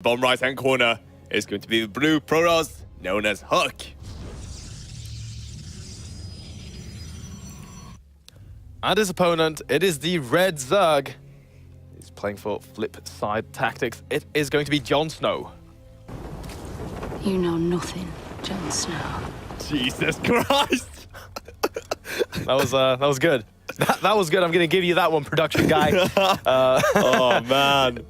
Bottom right-hand corner is going to be the blue Protoss, known as Huck. And his opponent, it is the red Zerg. He's playing for flip side tactics. It is going to be Jon Snow. You know nothing, Jon Snow. Jesus Christ! That was good. That was good. I'm going to give you that one, production guy. Oh man,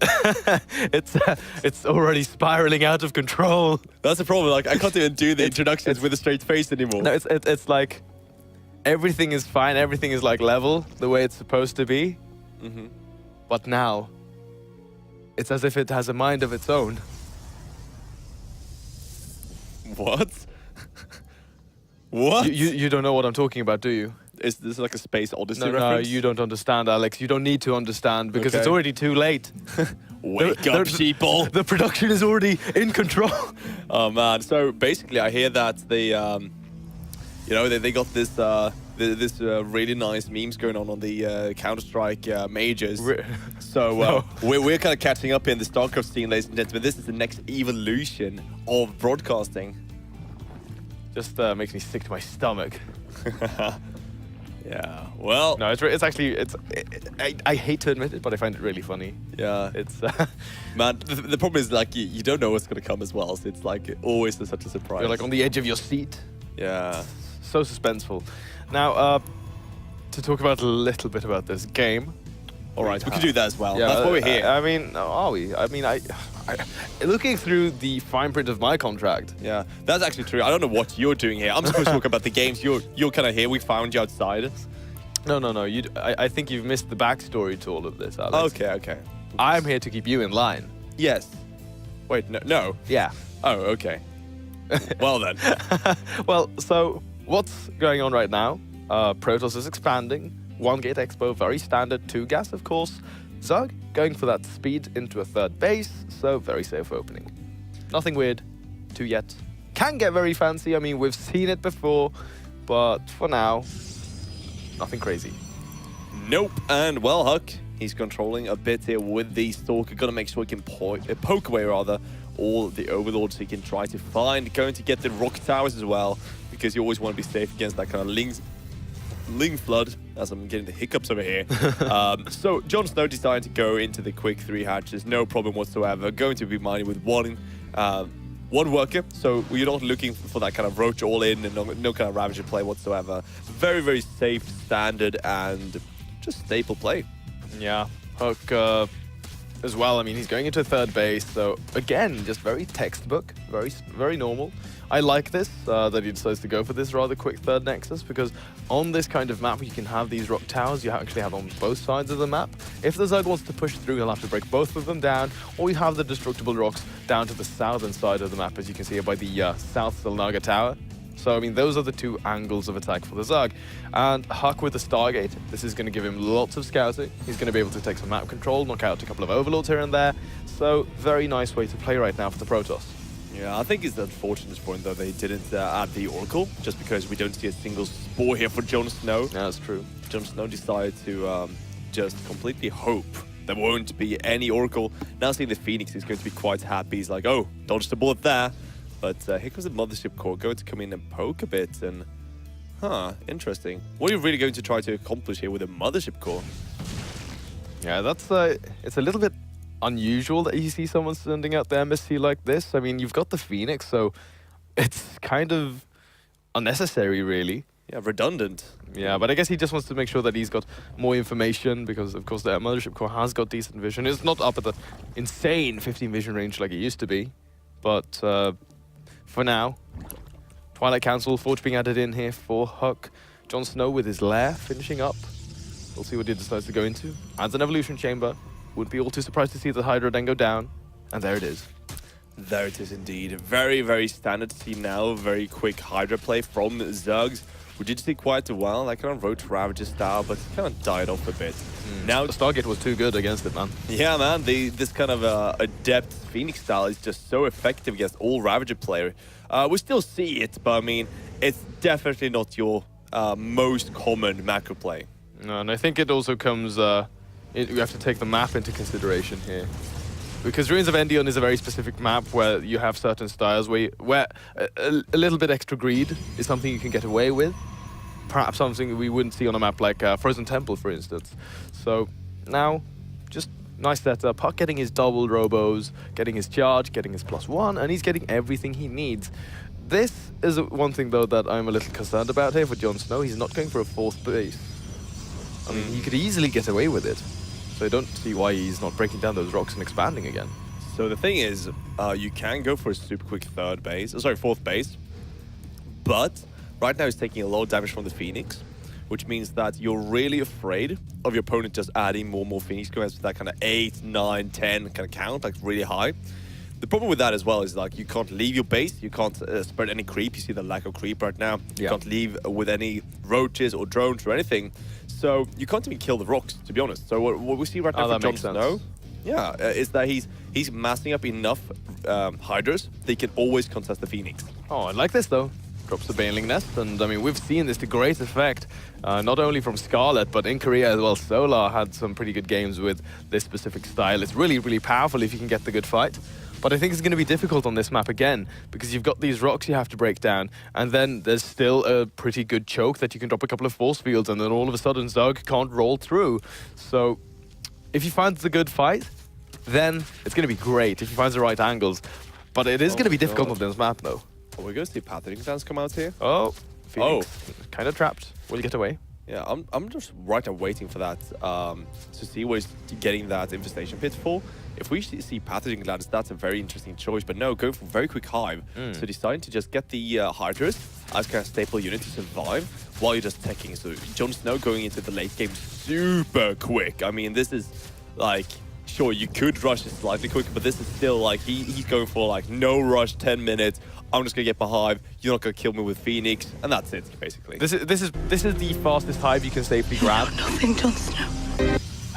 it's already spiraling out of control. that's the problem. Like, I can't even do the introductions with a straight face anymore. No, it's like everything is fine. Everything is like level the way it's supposed to be. But now it's as if it has a mind of its own. What? What? You don't know what I'm talking about, do you? Is this like a Space Odyssey No, reference? you don't understand, Alex. You don't need to understand because it's Okay. already too late. Wake up, sheeple! The production is already in control. Oh man! So basically, I hear that they, they got this this really nice memes going on the Counter-Strike majors. So we're kind of catching up in the StarCraft scene, ladies and gentlemen. This is the next evolution of broadcasting. Just makes me sick to my stomach. Yeah. Well. No, it's actually I hate to admit it, but I find it really funny. Yeah. It's Man, the problem is like you don't know what's gonna come as well. So it's like always such a surprise. you're like on the edge of your seat. Yeah. So suspenseful. Now, to talk about a little bit about this game. All right, we can do that as well. Yeah, That's why we're here. I mean, are we? I mean, I looking through the fine print of my contract. Yeah, that's actually true. I don't know what you're doing here. I'm supposed to talk about the games. You're kind of here. We found you outside. No. I think you've missed the backstory to all of this, Alex. Okay. I'm here to keep you in line. Yes. Wait, no. Yeah. Oh, okay. Well then. Well, so what's going on right now? Protoss is expanding. 1 gate expo, very standard. 2 gas, of course. Zerg going for that speed into a 3rd base, so very safe opening. Nothing weird. 2 yet. Can get very fancy. I mean, we've seen it before, but for now, nothing crazy. Nope. And well, Huck, he's controlling a bit here with the Stalker. Gonna make sure he can poke away rather all the Overlords he can try to find. Going to get the Rock Towers as well, because you always want to be safe against that kind of Ling flood, as I'm getting the hiccups over here. So Jon Snow decided to go into the quick 3 hatches, no problem whatsoever. Going to be mining with one worker, so we're not looking for that kind of roach all in and no kind of Ravager play whatsoever. Very, very safe, standard, and just staple play. Yeah, Hook as well. I mean, he's going into 3rd base, so again, just very textbook, very normal. I like this, that he decides to go for this rather quick 3rd nexus, because on this kind of map, you can have these rock towers you actually have on both sides of the map. If the Zerg wants to push through, he'll have to break both of them down, or you have the destructible rocks down to the southern side of the map, as you can see here by the South Salnaga Tower. So, I mean, those are the 2 angles of attack for the Zerg. And Huck with the Stargate, this is going to give him lots of scouting. He's going to be able to take some map control, knock out a couple of Overlords here and there. So, very nice way to play right now for the Protoss. Yeah, I think it's unfortunate for him, though, they didn't add the Oracle, just because we don't see a single spore here for Jon Snow. Yeah, that's true. Jon Snow decided to just completely hope there won't be any Oracle. Now seeing the Phoenix, he's going to be quite happy. He's like, oh, dodged the bullet there. But here comes the Mothership Core, going to come in and poke a bit. And, interesting. What are you really going to try to accomplish here with a Mothership Core? Yeah, that's it's a little bit unusual that you see someone sending out the MSC like this. I mean, you've got the Phoenix, so it's kind of unnecessary, really. Yeah, redundant. Yeah, but I guess he just wants to make sure that he's got more information, because, of course, the Mothership Core has got decent vision. It's not up at the insane 15 vision range like it used to be, but for now, Twilight Council, Forge being added in here for Huck. Jon Snow with his lair finishing up. We'll see what he decides to go into. Adds an Evolution Chamber. Wouldn't be all too surprised to see the Hydra then go down. And there it is. There it is indeed. Very, very standard team now. Very quick Hydra play from Zergs. We did see quite a while. That kind of Roach Ravager style, but it kind of died off a bit. Now The Stargate was too good against it, man. Yeah, man. This kind of adept Phoenix style is just so effective against all Ravager player. We still see it, but I mean, it's definitely not your most common macro play. No, and I think it also comes... you have to take the map into consideration here. Because Ruins of Endion is a very specific map where you have certain styles where a little bit extra greed is something you can get away with. Perhaps something we wouldn't see on a map like Frozen Temple, for instance. So now, just nice setup. Huck getting his double robos, getting his charge, getting his +1, and he's getting everything he needs. This is one thing, though, that I'm a little concerned about here for Jon Snow. He's not going for a 4th base. I mean, he could easily get away with it. So I don't see why he's not breaking down those rocks and expanding again. So the thing is, you can go for a super quick 4th base, but right now he's taking a lot of damage from the Phoenix, which means that you're really afraid of your opponent just adding more and more Phoenix going to that kind of 8, 9, 10 kind of count, like really high. The problem with that as well is like you can't leave your base, you can't spread any creep. You see the lack of creep right now. You can't leave with any roaches or drones or anything. So you can't even kill the rocks, to be honest. So what we see right now from Jon Snow, is that he's massing up enough Hydras that he can always contest the Phoenix. Oh, I like this though. Drops the Baneling Nest, and I mean, we've seen this to great effect, not only from Scarlet, but in Korea as well. Solar had some pretty good games with this specific style. It's really, really powerful if you can get the good fight. But I think it's going to be difficult on this map again, because you've got these rocks you have to break down, and then there's still a pretty good choke that you can drop a couple of force fields, and then all of a sudden Zug can't roll through. So if he finds the good fight, then it's going to be great if he finds the right angles. But it is going to be difficult on this map, though. Are we going to see Pathing Dance come out here? Oh, Phoenix, kind of trapped. Will he get away? Yeah, I'm just right now waiting for that to see where he's getting that infestation pit for. If we see Pathogen Glands, that's a very interesting choice. But no, going for very quick hive. So deciding to just get the Hydras as kind of staple unit to survive while you're just teching. So Jon Snow going into the late game super quick. I mean, this is like, sure, you could rush it slightly quicker, but this is still like, he's going for like no rush, 10 minutes. I'm just gonna get my hive. You're not gonna kill me with Phoenix, and that's it, basically. This is the fastest hive you can safely grab. Nothing, Jon Snow.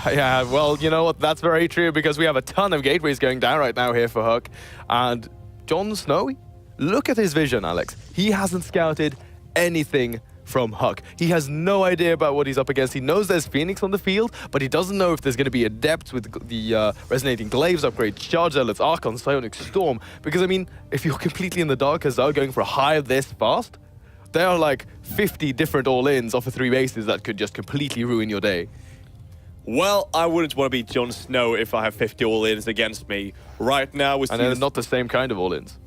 Yeah, well, you know what? That's very true, because we have a ton of gateways going down right now here for Huck. And Jon Snow, look at his vision, Alex. He hasn't scouted anything from Huck. He has no idea about what he's up against. He knows there's Phoenix on the field, but he doesn't know if there's going to be Adepts with the Resonating Glaives upgrade, Charge Zealots, Archon, Psionic Storm. Because, I mean, if you're completely in the dark as Zao going for a hive this fast, there are like 50 different all-ins off of 3 bases that could just completely ruin your day. Well, I wouldn't want to be Jon Snow if I have 50 all-ins against me. Right now, we're And they're not the same kind of all-ins.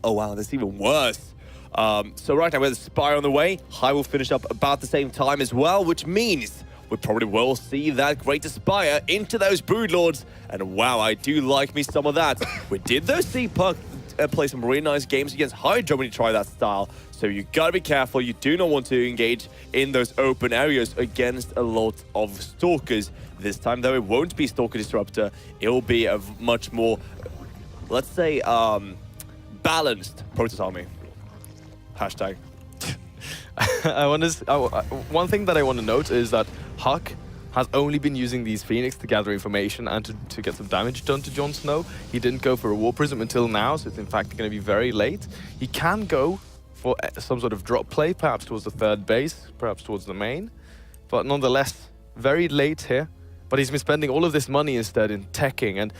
Oh, wow, that's even worse. So right now, we have the Spire on the way. High will finish up about the same time as well, which means we probably will see that Greater Spire into those Broodlords. And wow, I do like me some of that. We did, though, see Puck play some really nice games against Hydra when you try that style. So you gotta be careful. You do not want to engage in those open areas against a lot of Stalkers. This time, though, it won't be Stalker Disruptor. It will be a much more, let's say, balanced Protoss army. Hashtag. One thing that I want to note is that Huck has only been using these Phoenix to gather information and to get some damage done to Jon Snow. He didn't go for a War Prism until now, so it's in fact going to be very late. He can go for some sort of drop play, perhaps towards the 3rd base, perhaps towards the main. But nonetheless, very late here. But he's been spending all of this money instead in teching, and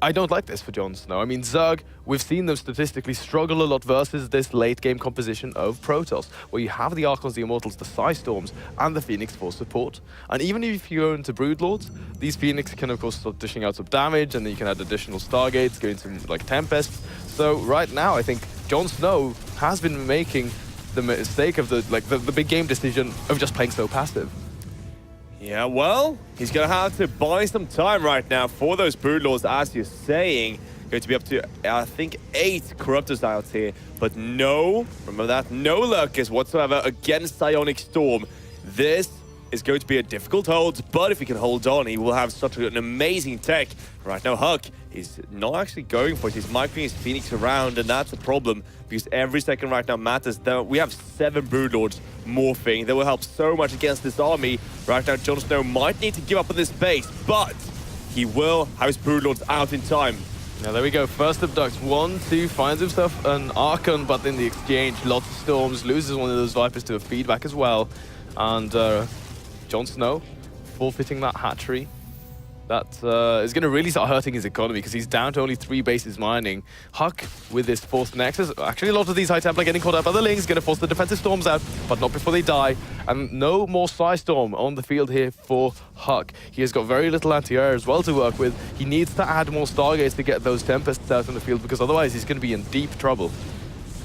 I don't like this for Jon Snow. I mean, Zerg, we've seen them statistically struggle a lot versus this late-game composition of Protoss, where you have the Archons, the Immortals, the Psystorms, and the Phoenix for support. And even if you go into Broodlords, these Phoenix can, of course, start dishing out some damage, and then you can add additional Stargates, go into, like, Tempests. So right now, I think Jon Snow has been making the mistake of the big game decision of just playing so passive. Yeah, well, he's going to have to buy some time right now for those Broodlords, as you're saying. Going to be up to, I think, 8 Corruptors out here. But no, remember that, no Lurkers whatsoever against Psionic Storm. This is going to be a difficult hold, but if he can hold on, he will have such an amazing tech. Right now, Huck is not actually going for it. He's microing his Phoenix around, and that's a problem, because every second right now matters. We have 7 Broodlords morphing. That will help so much against this army. Right now, Jon Snow might need to give up on this base, but he will have his Broodlords out in time. Now there we go, first abducts, 1, 2, finds himself an Archon, but in the exchange, lots of Storms, loses one of those Vipers to a feedback as well. And Jon Snow forfeiting that hatchery. That is going to really start hurting his economy because he's down to only 3 bases mining. Huck with his 4th Nexus. Actually, a lot of these High Templar getting caught up by the Lings, going to force the defensive Storms out, but not before they die. And no more Psystorm on the field here for Huck. He has got very little anti-air as well to work with. He needs to add more Stargates to get those Tempests out on the field because otherwise he's going to be in deep trouble.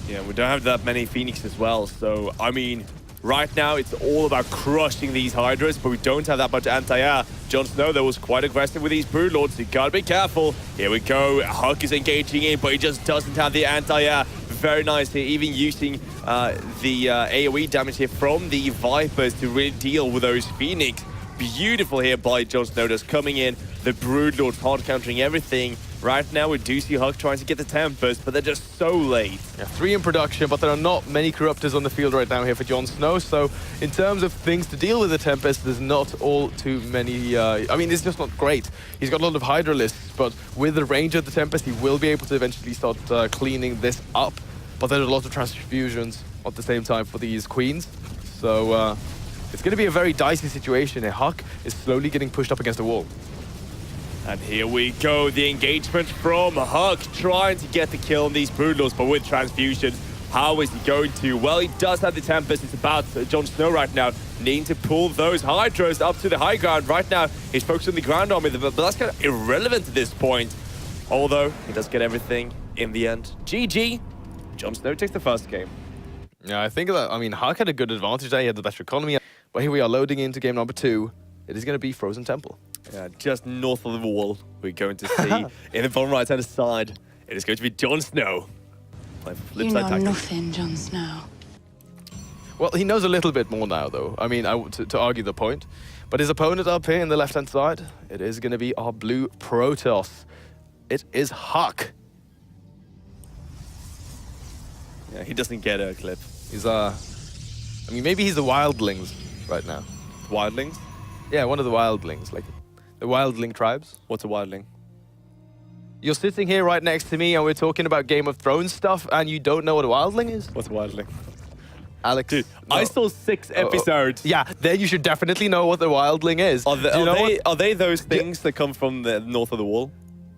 Yeah, we don't have that many Phoenix as well, so, I mean, right now it's all about crushing these Hydras, but we don't have that much anti-air. Jon Snow, though, was quite aggressive with these Broodlords, so you gotta be careful. Here we go, Huck is engaging in, but he just doesn't have the anti-air. Very nice here, even using the AoE damage here from the Vipers to really deal with those Phoenix. Beautiful here by Jon Snow, just coming in, the Broodlords hard countering everything. Right now we do see Huck trying to get the Tempest, but they're just so late. Yeah, 3 in production, but there are not many Corruptors on the field right now here for Jon Snow. So in terms of things to deal with the Tempest, there's not all too many. I mean, it's just not great. He's got a lot of Hydralisks, but with the range of the Tempest, he will be able to eventually start cleaning this up. But there's a lot of transfusions at the same time for these Queens. So it's going to be a very dicey situation here. Huck is slowly getting pushed up against a wall. And here we go, the engagement from Huck, trying to get the kill on these Broodlords, but with transfusion, how is he going to? Well, he does have the Tempest. It's about Jon Snow right now, needing to pull those Hydras up to the high ground. Right now, he's focused on the ground army, but that's kind of irrelevant at this point. Although, he does get everything in the end. GG, Jon Snow takes the first game. Yeah, I think that, I mean, Huck had a good advantage there. He had the better economy. But here we are loading into game number 2. It is going to be Frozen Temple. Yeah, just north of the wall, we're going to see in the bottom right-hand side, it is going to be Jon Snow. You know nothing, Jon Snow. Well, he knows a little bit more now, though. I mean, to argue the point. But his opponent up here in the left-hand side, it is going to be our blue Protoss. It is Huck. Yeah, he doesn't get a clip. He's, I mean, maybe he's the Wildlings right now. Wildlings? Yeah, one of the Wildlings, like the Wildling tribes. What's a Wildling? You're sitting here right next to me and we're talking about Game of Thrones stuff and you don't know what a Wildling is? What's a Wildling? Alex, dude, no. I saw 6 episodes. Yeah, then you should definitely know what the Wildling is. Are they those things that come from the north of the wall?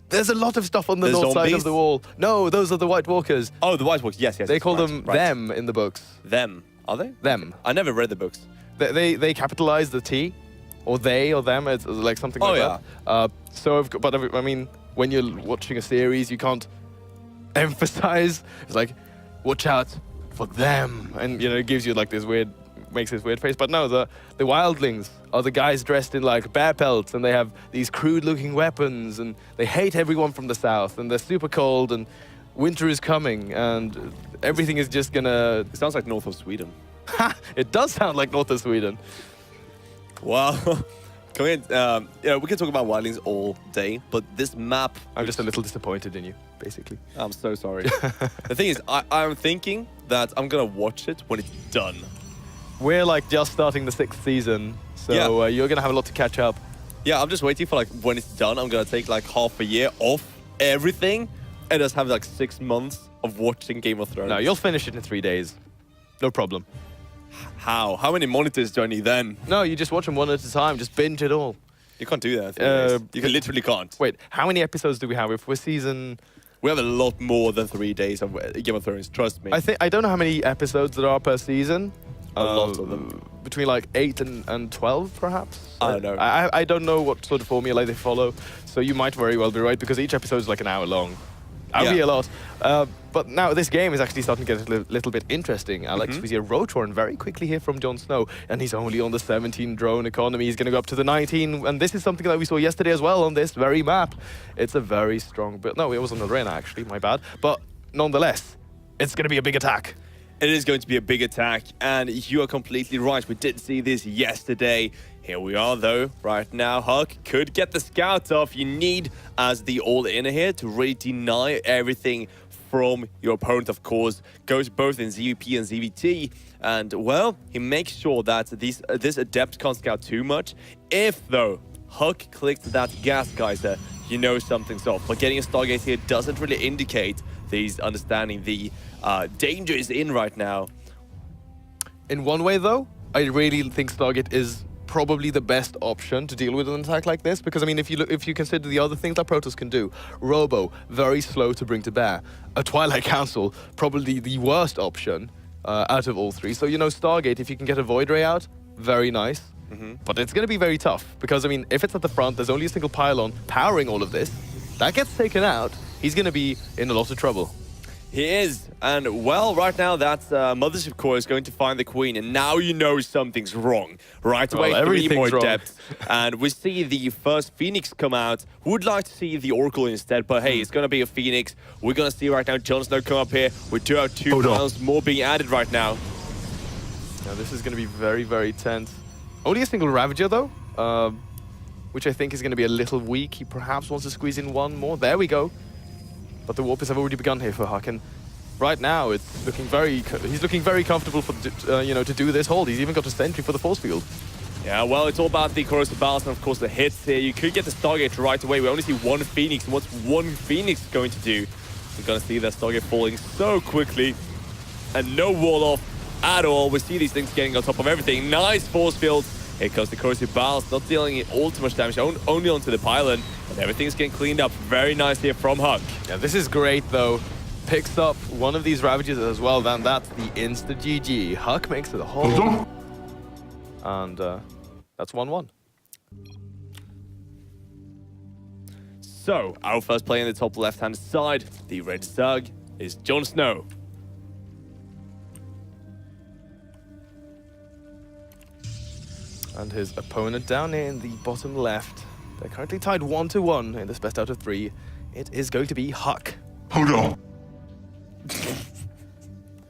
There's a lot of stuff on the north side of the wall. No, those are the White Walkers. Oh, the White Walkers, yes. They call them them in the books. Them, are they? Them. I never read the books. They capitalize the T. Or they or them, it's like something like that. So, but I mean, when you're watching a series, you can't emphasize. It's like, watch out for them, and you know, it gives you like this weird, makes this weird face. But no, the Wildlings are the guys dressed in like bear pelts, and they have these crude-looking weapons, and they hate everyone from the south, and they're super cold, and winter is coming, and everything is just gonna. It sounds like north of Sweden. Ha! It does sound like north of Sweden. Wow. We can talk about Wildlings all day, but this map... I'm just a little disappointed in you, basically. I'm so sorry. The thing is, I'm thinking that I'm going to watch it when it's done. We're like just starting the 6th season, so you're going to have a lot to catch up. Yeah, I'm just waiting for like when it's done, I'm going to take like half a year off everything and just have like 6 months of watching Game of Thrones. No, you'll finish it in 3 days. No problem. How? How many monitors do I need then? No, you just watch them one at a time. Just binge it all. You can't do that. You literally can't. Wait, how many episodes do we have? If we're season... We have a lot more than 3 days of Game of Thrones, trust me. I don't know how many episodes there are per season. A lot of them. Between like 8 and 12, perhaps? I don't know. I don't know what sort of formula they follow, so you might very well be right, because each episode is like an hour long. That would be a lot. But now this game is actually starting to get a little bit interesting. Alex, we see a Rotorn very quickly here from Jon Snow, and he's only on the 17 drone economy. He's going to go up to the 19, and this is something that we saw yesterday as well on this very map. It's a very strong build. No, it was on the arena, actually, my bad. But nonetheless, it's going to be a big attack. It is going to be a big attack, and you are completely right. We did see this yesterday. Here we are, though. Right now, Huck could get the scouts off. You need, as the all-inner here, to really deny everything from your opponent, of course. Goes both in ZvP and ZvT. And, well, he makes sure that this Adept can't scout too much. If, though, Huck clicks that gas geyser, you know something's off. But getting a Stargate here doesn't really indicate that he's understanding the danger is in right now. In one way, though, I really think Stargate is probably the best option to deal with an attack like this, because I mean, if you consider the other things that Protoss can do, Robo, very slow to bring to bear. A Twilight Council, probably the worst option out of all three. So, you know, Stargate, if you can get a Void Ray out, very nice. But it's going to be very tough, because I mean, if it's at the front, there's only a single pylon powering all of this. That gets taken out, he's going to be in a lot of trouble. He is, and well, right now that Mothership Core is going to find the Queen, and now you know something's wrong. Right away, well, 3 more wrong. depths, and we see the first Phoenix come out. Would like to see the Oracle instead, but hey, it's going to be a Phoenix. We're going to see right now Jon Snow come up here. We do have 2 rounds more being added right now. Now this is going to be very, very tense. Only a single Ravager though, which I think is going to be a little weak. He perhaps wants to squeeze in one more. There we go. But the warpers have already begun here for Huck, and right now it's looking he's looking very comfortable for you know, to do this hold. He's even got a sentry for the force field. Yeah, well, it's all about the corrosive balance and of course the hits here. You could get the Stargate right away. We only see 1 Phoenix, and what's 1 Phoenix going to do? We're going to see that Stargate falling so quickly, and no wall off at all. We see these things getting on top of everything. Nice force field. Here comes the corrosive balance, not dealing all too much damage, only onto the pylon. And everything's getting cleaned up very nice here from Huck. Yeah, this is great though. Picks up one of these Ravagers as well, then that's the insta GG. Huck makes it a whole. And that's 1-1. So, our first player in the top left-hand side, the red Zerg, is Jon Snow. And his opponent down here in the bottom left. They're currently tied 1-1 in this best out of 3. It is going to be Huck. Hold on.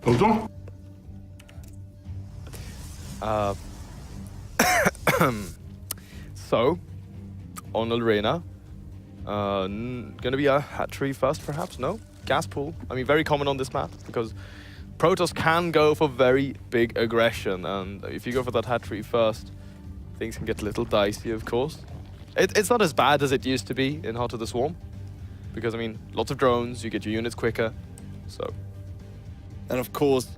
Hold on. So, on Arena, gonna be a hatchery first, perhaps? No? Gas pool. I mean, very common on this map, because Protoss can go for very big aggression, and if you go for that hatchery first, things can get a little dicey, of course. It's not as bad as it used to be in Heart of the Swarm, because, I mean, lots of drones, you get your units quicker, so. And of course,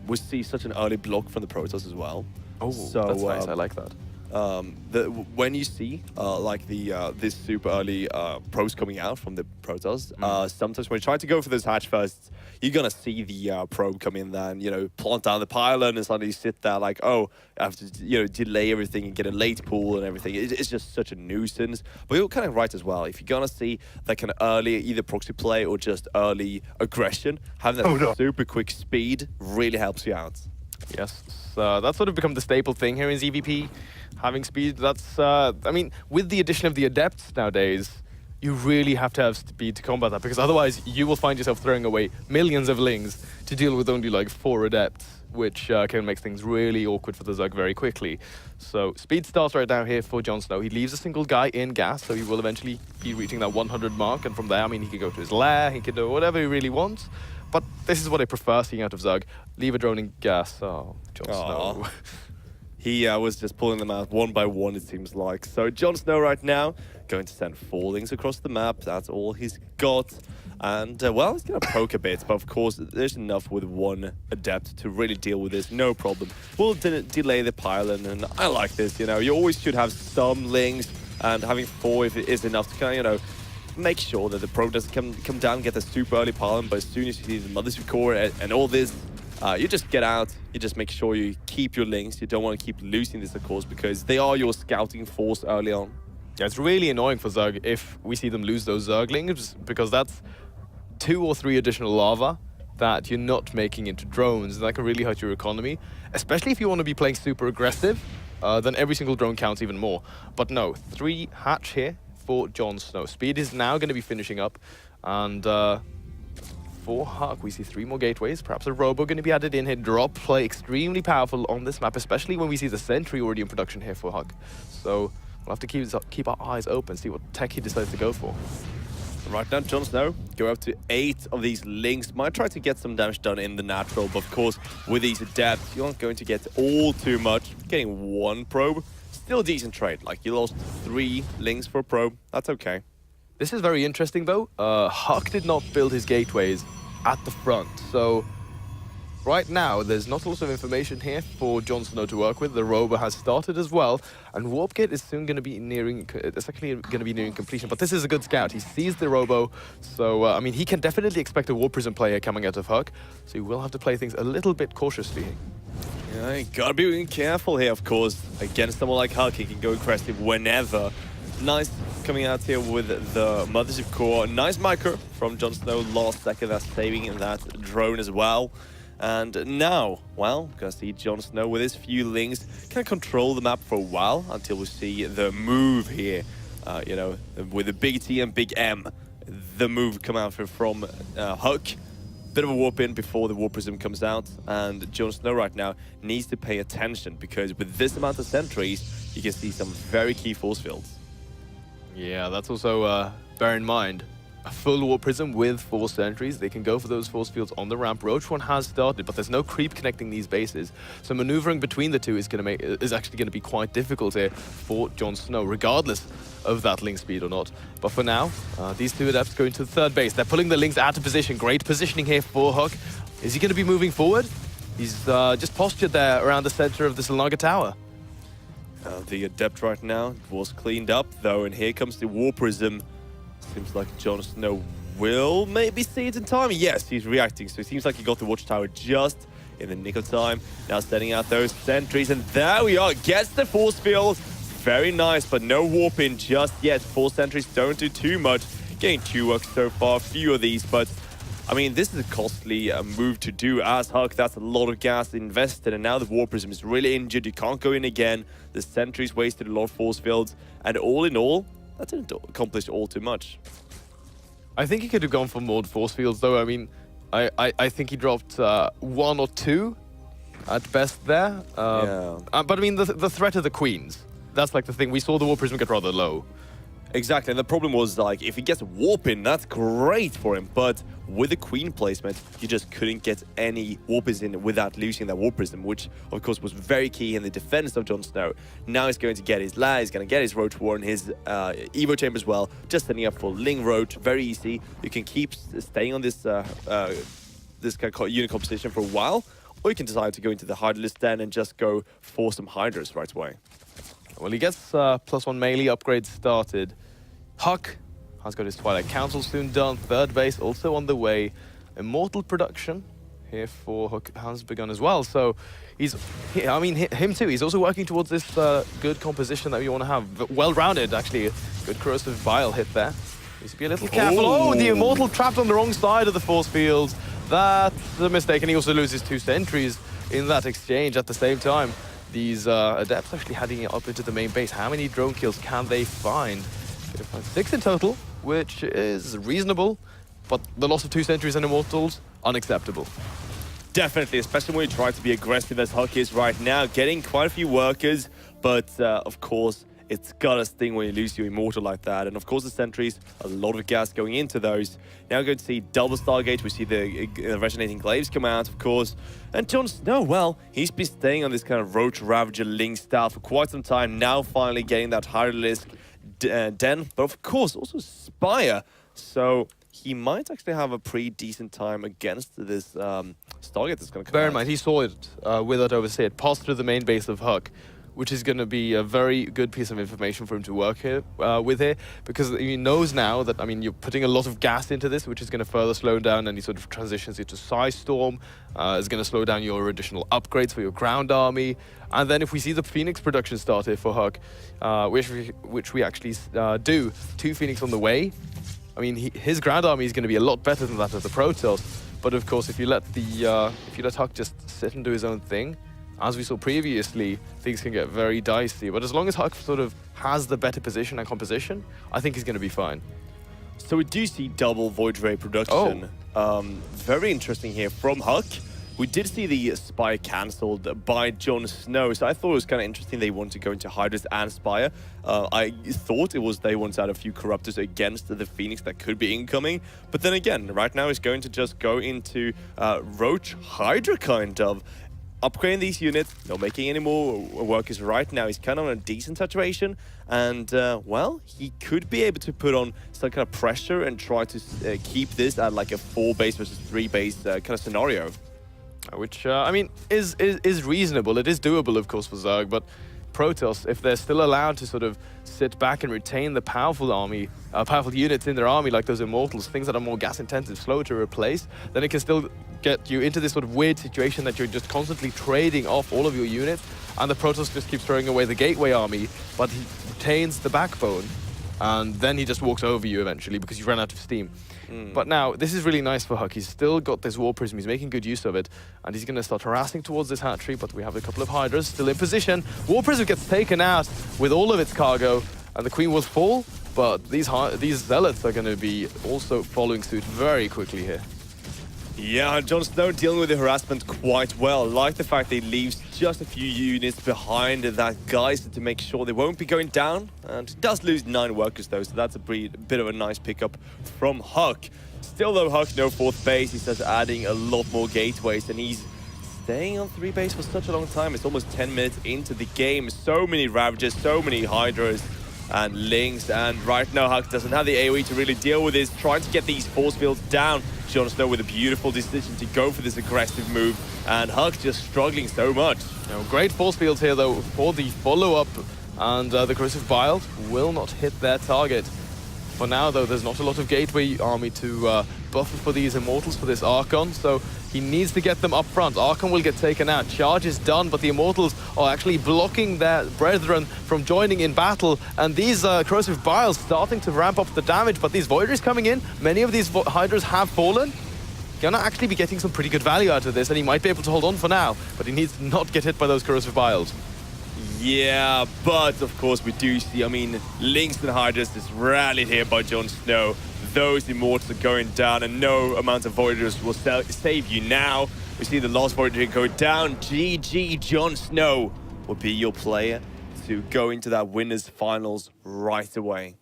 we see such an early block from the Protoss as well. Oh, so, that's nice, I like that. When you see like this super early pros coming out from the Protoss, sometimes when you try to go for those hatch first, you're gonna see the probe come in there and, you know, plant down the pylon and suddenly sit there like, oh, I have to, you know, delay everything and get a late pool and everything. It's just such a nuisance. But you're kind of right as well. If you're gonna see that kind of early either proxy play or just early aggression, having that super quick speed really helps you out. Yes, that's sort of become the staple thing here in ZvP. Having speed, that's, I mean, with the addition of the Adepts nowadays, you really have to have speed to combat that, because otherwise you will find yourself throwing away millions of Lings to deal with only like 4 Adepts, which can make things really awkward for the Zerg very quickly. So speed starts right now here for Jon Snow. He leaves a single guy in gas, so he will eventually be reaching that 100 mark, and from there, I mean, he can go to his lair, he can do whatever he really wants. But this is what I prefer seeing out of Zerg. Leave a drone in gas. Oh, Jon Snow. He was just pulling them out one by one, it seems like. So Jon Snow right now going to send 4 Lings across the map. That's all he's got. And, well, he's going to poke a bit. But, of course, there's enough with 1 Adept to really deal with this. No problem. We'll delay the pylon. And I like this, you know. You always should have some Lings. And having 4, if it is enough to kind of, you know, make sure that the probe doesn't come down and get a super early pylon. But as soon as you see the Mothership Core and all this, you just get out, you just make sure you keep your Lings. You don't want to keep losing this, of course, because they are your scouting force early on. Yeah, it's really annoying for Zerg if we see them lose those Zerglings, because that's 2 or 3 additional lava that you're not making into drones, and that can really hurt your economy, especially if you want to be playing super aggressive, then every single drone counts even more. But no, 3 hatch here for Jon Snow. Speed is now going to be finishing up, and for Huck, we see 3 more gateways. Perhaps a Robo going to be added in here. Drop play extremely powerful on this map, especially when we see the Sentry already in production here for Huck. So we'll have to keep our eyes open, see what tech he decides to go for. Right now, Jon Snow go up to 8 of these Lings. Might try to get some damage done in the natural, but of course, with these Adepts, you aren't going to get all too much. Getting 1 probe, still a decent trade. Like, you lost 3 Lings for a probe. That's okay. This is very interesting, though. Huck did not build his gateways at the front, so right now, there's not a lot of information here for Jon Snow to work with. The rover has started as well, and Warp Gate is soon going to be nearing, it's actually going to be nearing completion. But this is a good scout. He sees the robo, so I mean, he can definitely expect a Warp Prism player coming out of Huck. So he will have to play things a little bit cautiously. Yeah, you gotta be careful here, of course. Against someone like Huck, he can go aggressive whenever. Nice coming out here with the Mothership Core. Nice micro from Jon Snow last second. That's saving that drone as well. And now, well, gonna see Jon Snow with his few links can control the map for a while until we see the move here. You know, with the big T and big M, the move come out from Huck. Bit of a warp in before the Warp Prism comes out, and Jon Snow right now needs to pay attention because with this amount of sentries, you can see some very key force fields. Yeah, that's also bear in mind. A full Warp Prism with 4 sentries. They can go for those force fields on the ramp. Roach one has started, but there's no creep connecting these bases. So maneuvering between the two is actually going to be quite difficult here for Jon Snow, regardless of that link speed or not. But for now, these two adepts going to the third base. They're pulling the links out of position. Great positioning here for Huck. Is he going to be moving forward? He's just postured there around the center of the Salnaga Tower. The adept right now was cleaned up though, and here comes the Warp Prism. Seems like Jon Snow will maybe see it in time. Yes, he's reacting, so it seems like he got the watchtower just in the nick of time. Now sending out those sentries, and there we are. Gets the force field. Very nice, but no warp in just yet. 4 sentries don't do too much. Getting 2 works so far, few of these, but I mean, this is a costly move to do as Huck. That's a lot of gas invested, and now the Warp Prism is really injured. You can't go in again. The sentries wasted a lot of force fields, and all in all, that didn't accomplish all too much. I think he could have gone for more force fields, though. I mean, I think he dropped 1 or 2 at best there. But I mean, the threat of the Queens, that's like the thing. We saw the Warp Prism get rather low. Exactly, and the problem was, like, if he gets a warp in, that's great for him, but with the Queen placement, you just couldn't get any warpers in without losing that Warp Prism, which, of course, was very key in the defense of Jon Snow. Now he's going to get his La, he's going to get his Roach War and his Evo Chamber as well, just setting up for Ling Roach, very easy. You can keep staying on this this kind of unit composition for a while, or you can decide to go into the Hydra list then and just go for some Hydras right away. Well, he gets +1 melee upgrade started. Huck has got his Twilight Council soon done. Third base also on the way. Immortal production here for Huck has begun as well. So he's, I mean, him too. He's also working towards this good composition that we want to have. Well-rounded, actually. Good corrosive bile hit there. Needs to be a little careful. Oh, the Immortal trapped on the wrong side of the force field. That's a mistake, and he also loses 2 sentries in that exchange at the same time. These adepts actually heading it up into the main base. How many drone kills can they find? They can find 6 in total, which is reasonable, but the loss of 2 sentries and Immortals, unacceptable. Definitely, especially when you try to be aggressive as Huck is right now, getting quite a few workers, but of course, it's gotta sting when you lose your Immortal like that. And of course, the sentries, a lot of gas going into those. Now we're going to see double Stargate. We see the Resonating Glaives come out, of course. And Jon Snow, well, he's been staying on this kind of Roach Ravager Ling style for quite some time. Now finally getting that Hydra-Lisk Den, but of course also Spire. So he might actually have a pretty decent time against this Stargate that's going to come Bear out. in mind, he saw it with that overseer. It passed through the main base of Huck, which is going to be a very good piece of information for him to work with here, because he knows now that, I mean, you're putting a lot of gas into this, which is going to further slow down, and he sort of transitions into Psy Storm. Is going to slow down your additional upgrades for your ground army. And then if we see the Phoenix production start here for Huck, which we actually do, 2 Phoenix on the way, I mean, his ground army is going to be a lot better than that of the Protoss. But of course, if you let Huck just sit and do his own thing, as we saw previously, things can get very dicey. But as long as Huck sort of has the better position and composition, I think he's going to be fine. So we do see double Void Ray production. Very interesting here from Huck. We did see the Spire cancelled by Jon Snow, so I thought it was kind of interesting they wanted to go into Hydras and Spire. I thought it was they wanted to add a few Corruptors against the Phoenix that could be incoming. But then again, right now he's going to just go into Roach Hydra kind of. Upgrading these units, not making any more workers right now. He's kind of in a decent situation, and well, he could be able to put on some kind of pressure and try to keep this at like a 4 base versus 3 base kind of scenario. Which, I mean, is reasonable. It is doable, of course, for Zerg, but Protoss, if they're still allowed to sort of sit back and retain the powerful army, powerful units in their army, like those Immortals, things that are more gas-intensive, slower to replace, then it can still get you into this sort of weird situation that you're just constantly trading off all of your units, and the Protoss just keeps throwing away the Gateway army, but he retains the backbone, and then he just walks over you eventually because you ran out of steam. But now, this is really nice for Huck. He's still got this War Prism. He's making good use of it. And he's going to start harassing towards this hatchery, but we have a couple of Hydras still in position. War Prism gets taken out with all of its cargo, and the Queen will fall. But these Zealots are going to be also following suit very quickly here. Yeah, Jon Snow dealing with the harassment quite well. Like the fact that he leaves just a few units behind that Geyser to make sure they won't be going down. And he does lose 9 workers though, so that's a bit of a nice pickup from Huck. Still though, Huck, no 4th base. He starts adding a lot more gateways, and he's staying on 3 base for such a long time. It's almost 10 minutes into the game. So many Ravagers, so many Hydras and Lynx, and right now Huck doesn't have the AoE to really deal with this, trying to get these force fields down. Jon Snow with a beautiful decision to go for this aggressive move, and Huck just struggling so much. Great force fields here though for the follow-up, and the Corrosive Bile will not hit their target. For now though, there's not a lot of Gateway army to buffer for these Immortals for this Archon, so he needs to get them up front. Archon will get taken out. Charge is done, but the Immortals are actually blocking their brethren from joining in battle, and these Corrosive Biles starting to ramp up the damage, but these Voiders coming in, many of these Hydras have fallen. Gonna actually be getting some pretty good value out of this, and he might be able to hold on for now, but he needs to not get hit by those Corrosive Biles. Yeah, but of course we do see, I mean, Lynx and Hydras is rallied here by Jon Snow. Those Immortals are going down, and no amount of Voiders will save you now. We see the last Voider go down. GG, Jon Snow will be your player to go into that winners finals right away.